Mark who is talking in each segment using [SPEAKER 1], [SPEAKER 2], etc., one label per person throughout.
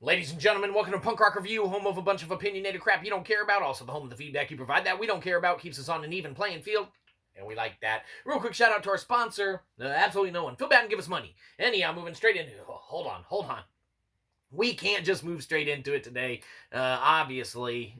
[SPEAKER 1] Ladies and gentlemen, welcome to Punk Rock Review, home of a bunch of opinionated crap you don't care about, also the home of the feedback you provide that we don't care about, keeps us on an even playing field, and we like that. Real quick shout out to our sponsor, absolutely no one. Feel bad and give us money. Anyhow, moving straight into, hold on. We can't just move straight into it today. Obviously,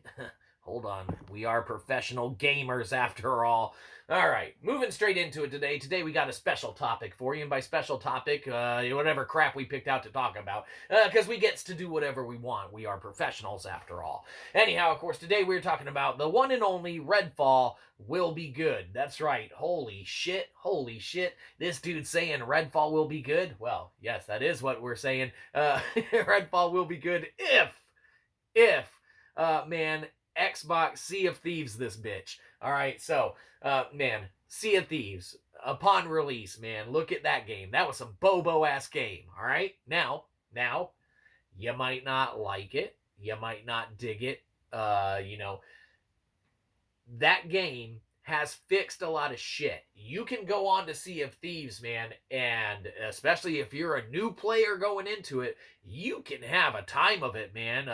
[SPEAKER 1] hold on. We are professional gamers after all. All right, moving straight into it today. Today we got a special topic for you, and by special topic, whatever crap we picked out to talk about, because we gets to do whatever we want. We are professionals after all. Anyhow, of course, today we're talking about the one and only Redfall will be good. That's right. Holy shit. This dude's saying Redfall will be good. Well, yes, that is what we're saying. Redfall will be good if man, Xbox Sea of Thieves this bitch. All right, so, man, Sea of Thieves, upon release, man, look at that game. That was some bobo-ass game, all right? Now, you might not like it. You might not dig it. That game has fixed a lot of shit. You can go on to Sea of Thieves, man, and especially if you're a new player going into it, you can have a time of it, man.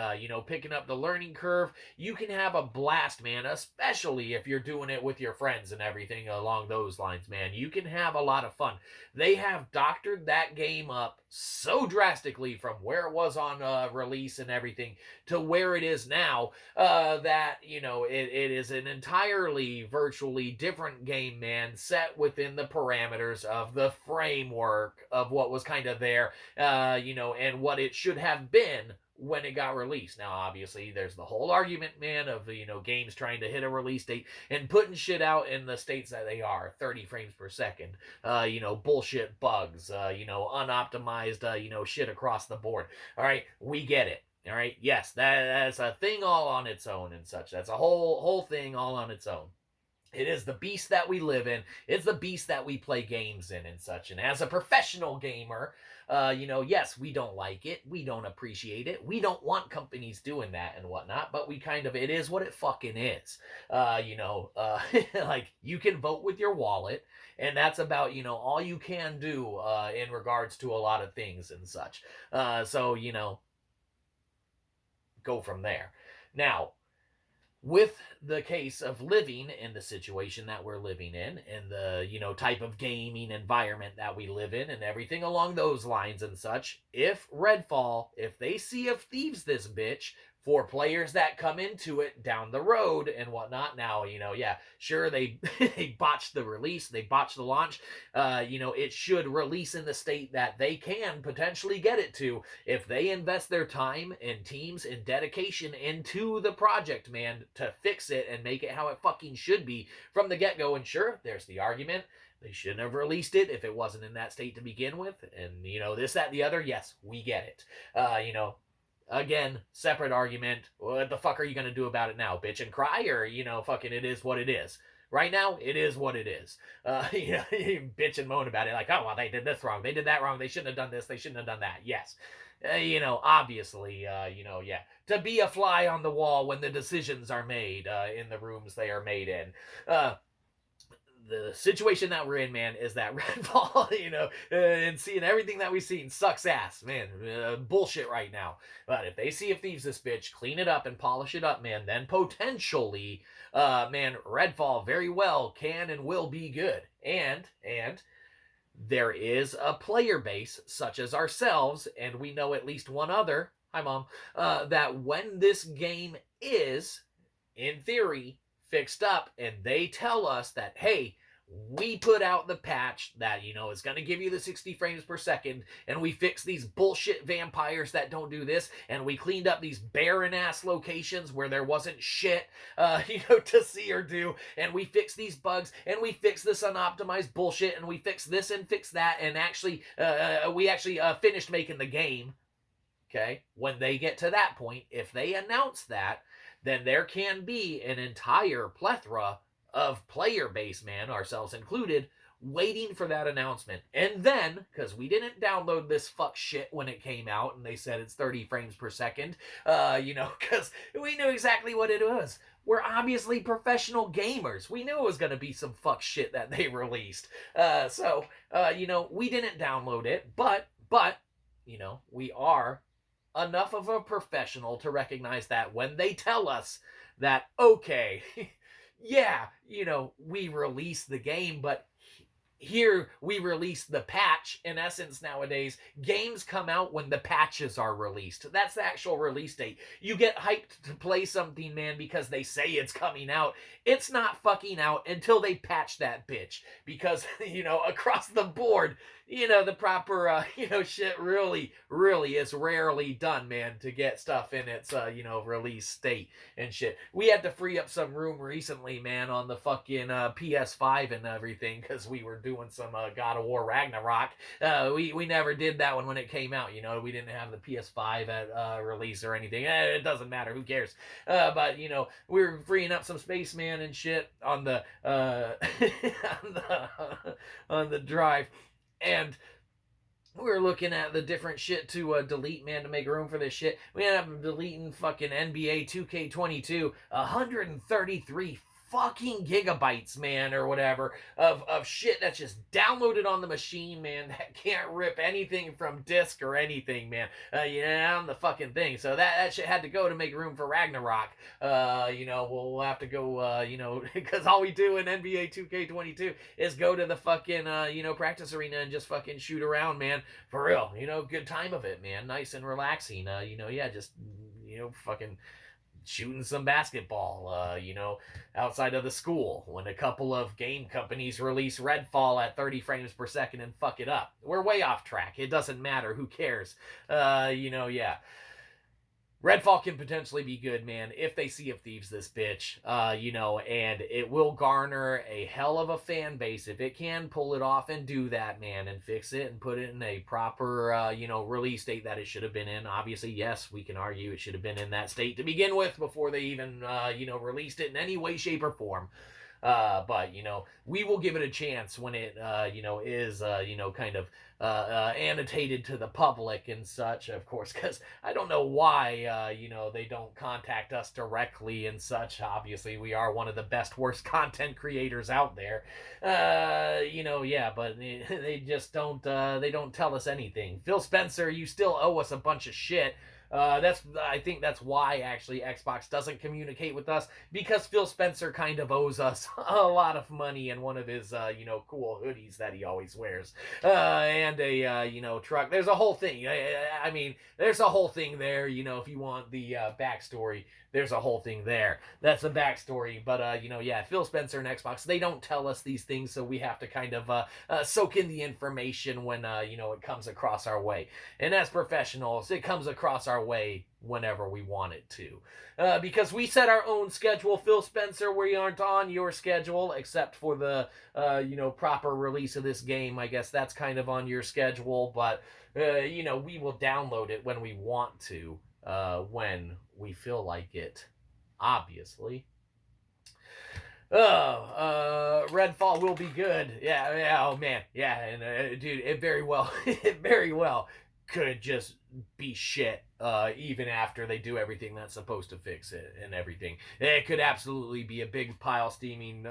[SPEAKER 1] Picking up the learning curve, you can have a blast, man, especially if you're doing it with your friends and everything along those lines, man. You can have a lot of fun. They have doctored that game up so drastically from where it was on release and everything to where it is now, that, it is an entirely virtually different game, man, set within the parameters of the framework of what was kind of there, and what it should have been when it got released. Now, obviously, there's the whole argument, man, of, games trying to hit a release date and putting shit out in the states that they are, 30 frames per second, bullshit bugs, unoptimized, shit across the board. All right, we get it. All right, yes, that's a thing all on its own and such. That's a whole thing all on its own. It is the beast that we live in. It's the beast that we play games in and such. And as a professional gamer, yes, we don't like it. We don't appreciate it. We don't want companies doing that and whatnot, but it is what it fucking is. Like, you can vote with your wallet, and that's about, all you can do in regards to a lot of things and such. Go from there. Now, with the case of living in the situation that we're living in and the, type of gaming environment that we live in and everything along those lines and such, if they Sea of Thieves this bitch, for players that come into it down the road and whatnot. Now, sure, they they botched the release, they botched the launch. It should release in the state that they can potentially get it to if they invest their time and teams and dedication into the project, man, to fix it and make it how it fucking should be from the get-go. And sure, there's the argument. They shouldn't have released it if it wasn't in that state to begin with. And, this, that, the other. Yes, we get it. Again, separate argument. What the fuck are you going to do about it now? Bitch and cry? Or, fucking it is what it is. Right now, it is what it is. You bitch and moan about it like, oh, well, they did this wrong. They did that wrong. They shouldn't have done this. They shouldn't have done that. Yes. Obviously, to be a fly on the wall when the decisions are made in the rooms they are made in. The situation that we're in, man, is that Redfall, and seeing everything that we've seen sucks ass, man. Bullshit right now. But if they Sea of Thieves this bitch, clean it up and polish it up, man, then potentially, man, Redfall very well can and will be good. And there is a player base such as ourselves, and we know at least one other, hi mom, that when this game is, in theory, fixed up and they tell us that, hey, we put out the patch that, is going to give you the 60 frames per second, and we fixed these bullshit vampires that don't do this, and we cleaned up these barren-ass locations where there wasn't shit, to see or do, and we fixed these bugs, and we fixed this unoptimized bullshit, and we fixed this and fixed that, and we actually finished making the game, okay? When they get to that point, if they announce that, then there can be an entire plethora of player base, man, ourselves included, waiting for that announcement. And then, because we didn't download this fuck shit when it came out and they said it's 30 frames per second, because we knew exactly what it was. We're obviously professional gamers. We knew it was going to be some fuck shit that they released. We didn't download it, but we are enough of a professional to recognize that when they tell us that, okay, yeah, we release the game, but here we release the patch. In essence, nowadays, games come out when the patches are released. That's the actual release date. You get hyped to play something, man, because they say it's coming out. It's not fucking out until they patch that bitch. Because, across the board, the proper, shit really, really is rarely done, man, to get stuff in its, release state and shit. We had to free up some room recently, man, on the fucking PS5 and everything, because we were doing some God of War Ragnarok. We never did that one when it came out, we didn't have the PS5 at release or anything. It doesn't matter, who cares? But, we were freeing up some space, man, and shit on the, on the drive. And we were looking at the different shit to delete, man, to make room for this shit. We ended up deleting fucking NBA 2K22, 133 fucking gigabytes, man, or whatever, of shit that's just downloaded on the machine, man, that can't rip anything from disk or anything, man. On the fucking thing. So that shit had to go to make room for Ragnarok. We'll have to go, because all we do in NBA 2K22 is go to the fucking, practice arena and just fucking shoot around, man. For real, good time of it, man. Nice and relaxing. Just, fucking shooting some basketball, outside of the school when a couple of game companies release Redfall at 30 frames per second and fuck it up. We're way off track. It doesn't matter. Who cares? Redfall can potentially be good, man, if they Sea of Thieves this bitch, and it will garner a hell of a fan base if it can pull it off and do that, man, and fix it and put it in a proper, release date that it should have been in. Obviously, yes, we can argue it should have been in that state to begin with before they even, released it in any way, shape, or form. But, we will give it a chance when it, is, kind of annotated to the public and such, of course, because I don't know why, they don't contact us directly and such. Obviously, we are one of the best, worst content creators out there. But they just don't, they don't tell us anything. Phil Spencer, you still owe us a bunch of shit. I think that's why actually Xbox doesn't communicate with us, because Phil Spencer kind of owes us a lot of money in one of his cool hoodies that he always wears, and a truck. There's a whole thing. I mean, there's a whole thing there. If you want the backstory, there's a whole thing there. That's the backstory. But Phil Spencer and Xbox, they don't tell us these things, so we have to kind of soak in the information when it comes across our way. And as professionals, it comes across our way whenever we want it to, because we set our own schedule. Phil Spencer, we aren't on your schedule except for the proper release of this game. I guess that's kind of on your schedule, but we will download it when we want to, when we feel like it, obviously. Redfall will be good. Yeah, oh man, yeah, and dude, it very well could just be shit, even after they do everything that's supposed to fix it and everything. It could absolutely be a big steaming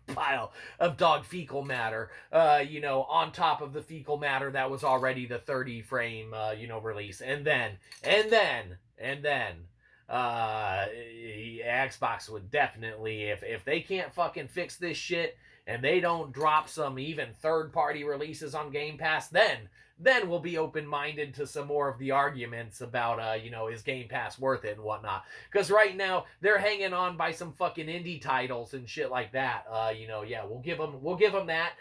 [SPEAKER 1] pile of dog fecal matter, on top of the fecal matter that was already the 30 frame, release. And then, Xbox would definitely, if they can't fucking fix this shit and they don't drop some even third-party releases on Game Pass, then we'll be open-minded to some more of the arguments about, is Game Pass worth it and whatnot. Because right now, they're hanging on by some fucking indie titles and shit like that. We'll give them that,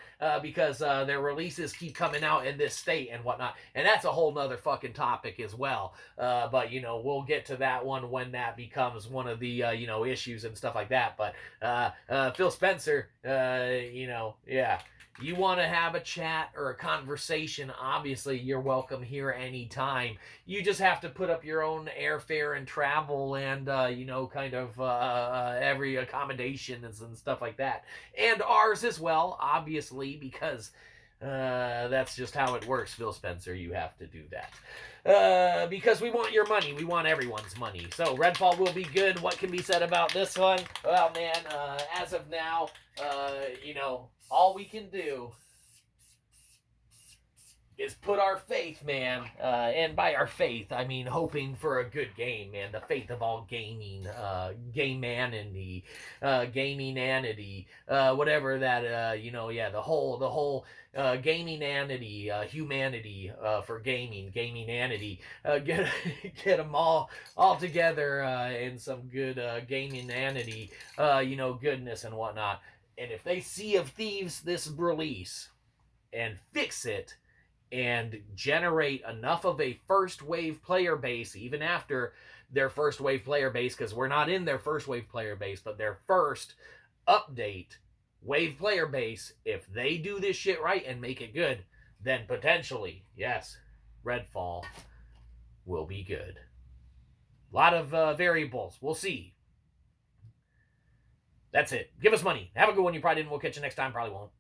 [SPEAKER 1] because their releases keep coming out in this state and whatnot. And that's a whole nother fucking topic as well. But, we'll get to that one when that becomes one of the, issues and stuff like that. But Phil Spencer, you want to have a chat or a conversation, obviously you're welcome here anytime. You just have to put up your own airfare and travel and, every accommodations and stuff like that. And ours as well, obviously, because that's just how it works, Phil Spencer. You have to do that. Because we want your money. We want everyone's money. So Redfall will be good. What can be said about this one? Well, man, as of now, all we can do is put our faith, man, and by our faith, I mean hoping for a good game, man. The faith of all gaming, gameanity, gaminanity, whatever that, yeah, the whole gaminanity, humanity for gaminanity. Get get them all together in some good gaminanity, goodness and whatnot. And if they Sea of Thieves this release and fix it and generate enough of a first wave player base, even after their first wave player base, because we're not in their first wave player base, but their first update wave player base, if they do this shit right and make it good, then potentially, yes, Redfall will be good. A lot of variables. We'll see. That's it. Give us money. Have a good one. You probably didn't. We'll catch you next time. Probably won't.